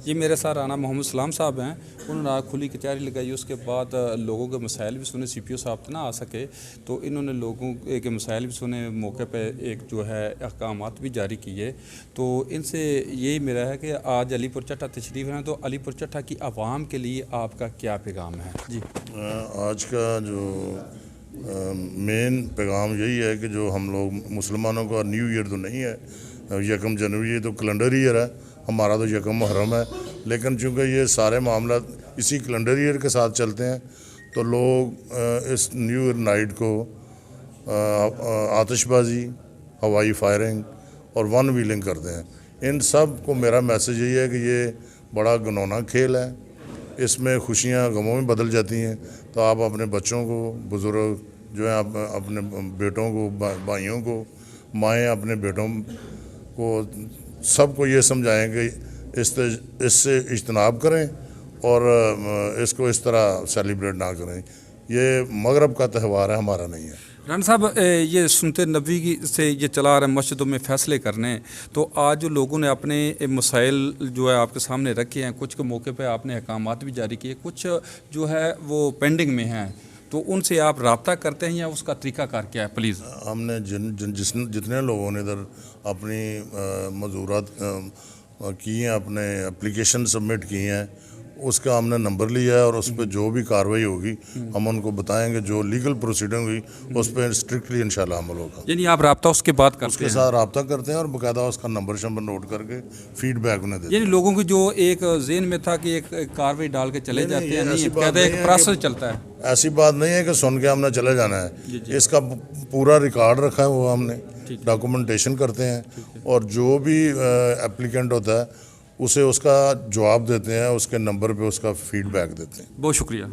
یہ میرے ساتھ رانا محمد سلام صاحب ہیں، انہوں نے کھلی کچہری لگائی، اس کے بعد لوگوں کے مسائل بھی سنے، سی پی او صاحب نہ آ سکے تو انہوں نے لوگوں کے مسائل بھی سنے، موقع پہ ایک جو ہے احکامات بھی جاری کیے۔ تو ان سے یہی میرا ہے کہ آج علی پور چٹھا تشریف ہیں، تو علی پور چٹھا کی عوام کے لیے آپ کا کیا پیغام ہے؟ جی آج کا جو مین پیغام یہی ہے کہ جو ہم لوگ مسلمانوں کا نیو ایئر تو نہیں ہے، 1 جنوری تو کیلنڈر ایئر ہے، ہمارا تو 1 محرم ہے، لیکن چونکہ یہ سارے معاملات اسی کیلنڈر ایئر کے ساتھ چلتے ہیں تو لوگ اس نیو ایئر نائٹ کو آتش بازی، ہوائی فائرنگ اور ون ویلنگ کرتے ہیں۔ ان سب کو میرا میسیج یہی ہے کہ یہ بڑا گنونا کھیل ہے، اس میں خوشیاں غموں میں بدل جاتی ہیں، تو آپ اپنے بچوں کو، بزرگ جو ہیں اپنے بیٹوں کو، بھائیوں کو، مائیں اپنے بیٹوں کو، سب کو یہ سمجھائیں کہ اس سے اجتناب کریں اور اس کو اس طرح سیلیبریٹ نہ کریں۔ یہ مغرب کا تہوار ہے، ہمارا نہیں ہے۔ رانا صاحب، یہ سنت نبوی سے یہ چلا آ رہا ہے مسجدوں میں فیصلے کرنے، تو آج جو لوگوں نے اپنے مسائل جو ہے آپ کے سامنے رکھے ہیں، کچھ کے موقع پہ آپ نے احکامات بھی جاری کیے، کچھ جو ہے وہ پینڈنگ میں ہیں، تو ان سے آپ رابطہ کرتے ہیں یا اس کا طریقہ کار کیا ہے؟ پلیز ہم نے جتنے لوگوں نے ادھر اپنی معذورات کی ہیں، اپنے اپلیکیشن سبمٹ کی ہیں، اس کا ہم نے نمبر لیا ہے اور اس پہ جو بھی کارروائی ہوگی ہم ان کو بتائیں گے، جو لیگل پروسیڈنگ ہوئی اس پہ اسٹرکٹلی انشاءاللہ عمل ہوگا۔ یعنی آپ رابطہ اس کے بعد کرتے ہیں؟ اس کے ساتھ رابطہ کرتے ہیں اور باقاعدہ اس کا نمبر نوٹ کر کے فیڈ بیک انہیں دیتے ہیں۔ یعنی لوگوں کی جو ایک ذہن میں تھا کہ ایک کاروائی ڈال کے چلے جاتے ہیں، نہیں کہتے ایک پروسیس چلتا ہے۔ ایسی بات نہیں ہے کہ سن کے ہم نے چلے جانا ہے، اس کا پورا ریکارڈ رکھا ہے، وہ ہم نے ڈاکومنٹیشن کرتے ہیں اور جو بھی اپلیکینٹ ہوتا ہے اسے اس کا جواب دیتے ہیں، اس کے نمبر پہ اس کا فیڈ بیک دیتے ہیں۔ بہت شکریہ۔